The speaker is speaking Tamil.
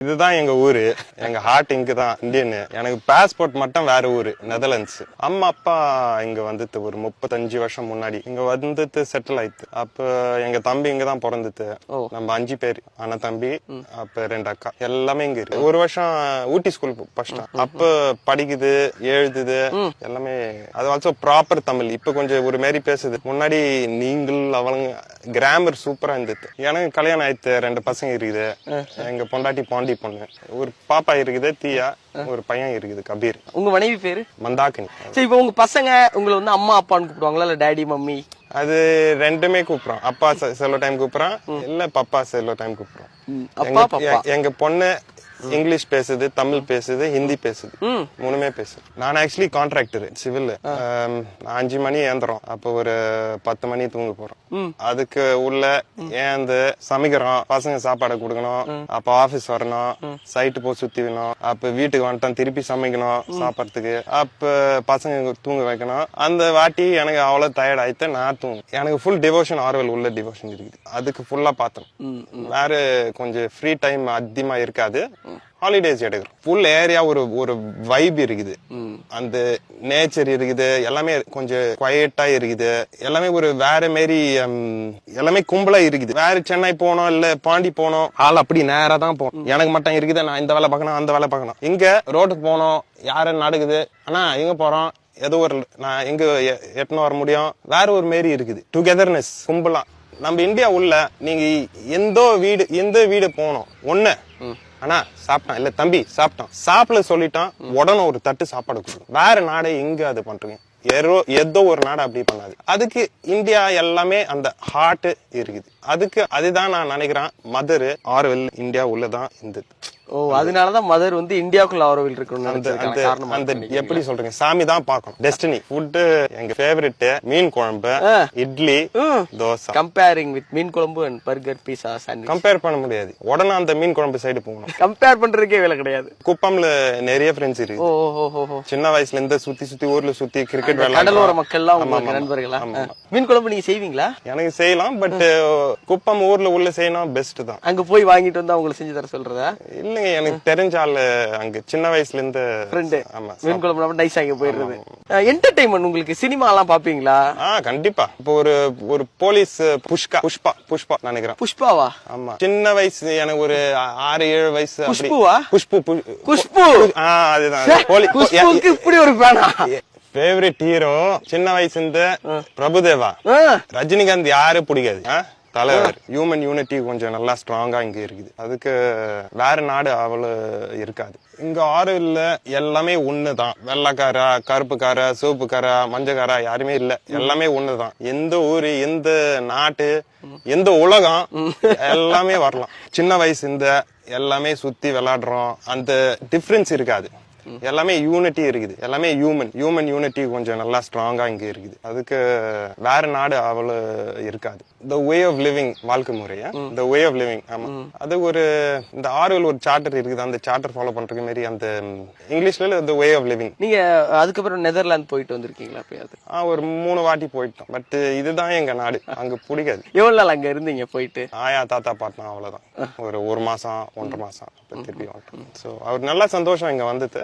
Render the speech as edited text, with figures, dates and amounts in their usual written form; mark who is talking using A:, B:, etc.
A: இதுதான் எங்க ஊரு. எங்க ஹார்ட் இங்கதான், இந்தியன். எனக்கு பாஸ்போர்ட் மட்டும் வேற ஊரு, நெதர்லாண்ட்ஸ். அம்மா அப்பா இங்க வந்துட்டு ஒரு 35 வருஷம் முன்னாடி இங்க வந்துட்டு செட்டில் ஆயிடுத்து. அப்ப எங்க தம்பி இங்கதான் பிறந்துட்டு. நம்ம 5 பேர் அண்ணன் தம்பி, அப்ப 2 அக்கா, எல்லாமே இங்க இருக்கு. ஒரு வருஷம் ஊட்டி ஸ்கூல் படிச்சிட்டேன். அப்ப படிக்குது, எழுதுது, எல்லாமே. அது ஆல்சோ ப்ராப்பர் தமிழ். இப்ப கொஞ்சம் ஒரு மாதிரி பேசுது. முன்னாடி நீங்கள் அவங்க கிராமர் சூப்பரா இருந்தது. எனக்கு கல்யாணம் ஆயிடுத்து, 2 பசங்க இருக்குது. எங்க பொண்டாட்டி பொண்ணு, ஒரு பாப்பா இருக்குது தியா, ஒரு பையன் இருக்குது கபீர்.
B: உங்க மனைவி பேரு
A: மந்தாக்கினி.
B: சரி, இப்ப உங்க பசங்க உங்களை வந்து அம்மா அப்பான்னு கூப்பிடுவாங்களா, இல்ல டாடி மம்மி?
A: அது ரெண்டுமே கூப்பிடுறோம். அப்பா சில டைம் கூப்பிடுறான், இல்ல பப்பா சில டைம் கூப்பிடுறோம். எங்க பொண்ணு இங்கிலீஷ் பேசுது, தமிழ் பேசுது, ஹிந்தி பேசுது, மூணுமே பேசுது. நான் ஆக்சுவலி கான்ட்ராக்டர் சிவில். 5 மணி ஏந்திரம், அப்ப ஒரு 10 மணி தூங்க போறோம். அதுக்கு உள்ள ஏந்து சமைக்கிறோம், பசங்க சாப்பாடு கொடுக்கணும், அப்ப ஆபீஸ் வரணும், சைட்டு போய் சுத்தி வேணும், அப்ப வீட்டுக்கு வந்துட்டோம், திருப்பி சமைக்கணும் சாப்பிடறதுக்கு, அப்ப பசங்க தூங்க வைக்கணும். அந்த வாட்டி எனக்கு அவ்வளவு டயர்ட் ஆயிட்டு நான் தூங்க. எனக்கு ஃபுல் டிவோஷன், ஆர்வல் உள்ள டிவோஷன் இருக்குது. அதுக்கு ஃபுல்லா பார்த்தோம். வேற கொஞ்சம் ஃப்ரீ டைம் அதிகமா இருக்காது. ஹாலிடேஸ் எடுக்கிறோம். ஃபுல் ஏரியா ஒரு வைப் இருக்குது, அந்த நேச்சர் இருக்குது, எல்லாமே கொஞ்சம் குவைட்டா இருக்குது, எல்லாமே ஒரு வேற மாரி, எல்லாமே கும்பலா இருக்குது. வேற சென்னை போனோம் இல்ல பாண்டி போனோம், ஆள் அப்படி நேரா தான் போகணும். எனக்கு மட்டும் இருக்குது, நான் இந்த வேலை பார்க்கணும் அந்த வேலை பார்க்கணும். இங்க ரோட்டுக்கு போனோம், யாரு நடக்குது, ஆனா எங்க போறோம், ஏதோ ஒரு நான் எங்க எட்டுன்னு வர முடியும், வேற ஒரு மாரி இருக்குது. டுகெதர்னஸ், கும்பலா. நம்ம இந்தியா உள்ள நீங்க எந்த வீடு போனோம் ஒண்ணு, ஆனா சாப்பிட்டான் இல்ல தம்பி சாப்பிட்டான், சாப்பிட சொல்லிட்டான், உடனே ஒரு தட்டு சாப்பாடு கொடுக்கும். வேற நாடு எங்க அது பண்றீங்க? ஏதோ ஒரு நாடு அப்படி பண்ணாது. அதுக்கு இந்தியா எல்லாமே அந்த ஹார்ட் இருக்குது. அதுதான் நான் நினைக்கிறேன். மதர் ஆர்வல் இந்தியா உள்ளதான் இருந்தது.
B: அதனாலதான் மதர் வந்து இந்தியாவுக்குள்ள ஆர்வல் இருக்கணும்.
A: அந்த எப்படி சொல்றீங்க, சாமி தான் பார்க்கணும். டெஸ்டினி. ஃபுட் எங்க ஃபேவரட் மீன் குழம்பு, இட்லி, தோசை.
B: கம்பேரிங் வித் மீன் குழம்பு and burger, pizza, sandwich
A: compare பண்ண முடியாது. உடனே அந்த மீன் குழம்பு சைடு போகணும்.
B: கம்பேர் பண்றதுக்கே வேலை கிடையாது.
A: குப்பம்ல நிறைய ஃப்ரெண்ட்ஸ் இருக்கு. சின்ன வயசுல இருந்து சுத்தி ஊர்ல சுத்தி கிரிக்கெட் விளையாட.
B: கடலோர மக்கள் எல்லாம் உங்களுக்கு நண்பர்களா? மீன் குழம்பு நீங்க செய்வீங்களா?
A: எனக்கு செய்யலாம், பட் குப்பம் ஊர்ல உள்ள செய்யணும் பெஸ்ட் தான்.
B: அங்க போய் வாங்கிட்டு வந்து அவங்களுக்கு செஞ்சு தர சொல்றதா?
A: இல்லங்க, எனக்கு தெரிஞ்ச ஆளு அங்க சின்ன வயசுல இருந்து
B: ஃப்ரெண்ட். மீன் குழம்பு நைஸ் ஆகி போயிடுறது. என்டர்டைன்மெண்ட் உங்களுக்கு சினிமா எல்லாம் பாப்பீங்களா?
A: கண்டிப்பா. இப்போ ஒரு போலீஸ் புஷ்பா நினைக்கிறேன்.
B: புஷ்பாவா?
A: ஆமா. சின்ன வயசு எனக்கு ஒரு 6-7 வயசு.
B: புஷ்புவா? குஷ்பு.
A: அதுதான்
B: புஷ்புக்கு இப்படி ஒரு ஃபேனா?
A: ஃபேவரட் ஹீரோ சின்ன வயசு இந்த பிரபுதேவா. ரஜினிகாந்த் யாரு பிடிக்காது? தலைவர். ஹியூமன் யூனிட்டி கொஞ்சம் நல்லா ஸ்ட்ராங்கா இங்க இருக்குது. அதுக்கு வேற நாடு அவ்வளவு இருக்காது. இங்க ஆறுல எல்லாமே ஒண்ணுதான். வெள்ளைக்காரா, கருப்புக்காரா, சிவப்புக்காரா, மஞ்சக்காரா யாருமே இல்ல. எல்லாமே ஒண்ணுதான். எந்த ஊரு, எந்த நாட்டு, எந்த உலகம், எல்லாமே வரலாம். சின்ன வயசு இந்த எல்லாமே சுத்தி விளையாடுறோம். அந்த டிஃபரன்ஸ் இருக்காது. எல்லாமே யூனிட்டி இருக்குது. எல்லாமே ஹியூமன் யூனிட்டி கொஞ்சம் நல்லா ஸ்ட்ராங்கா இங்க இருக்குது. அதுக்கு வேற நாடு அவ்வளவு இருக்காது. the way of living, வாழ்க்கை முறையா the way of living. ஆமா, அது ஒரு இந்த ஆர்வல் ஒரு சார்ட்டர் இருக்குது. அந்த சார்ட்டர் ஃபாலோ பண்றது மாதிரி அந்த இங்கிலீஷ்ல the way of living.
B: நீங்க அதுக்கப்புறம் நெதர்லாந்து போயிட்டு வந்திருக்கீங்களா?
A: ஒரு 3 வாட்டி போயிட்டோம். பட் இதுதான் எங்க நாடு. அங்க பிடிக்காது.
B: எவ்வளவு நாள் அங்க இருந்தீங்க போயிட்டு?
A: ஆயா தாத்தா பாட்டினா அவ்வளவுதான். ஒரு மாசம் 1.5 மாசம் திருப்பி வந்துட்டோம். சோ அவர் நல்லா சந்தோஷம் இங்க வந்துட்டு.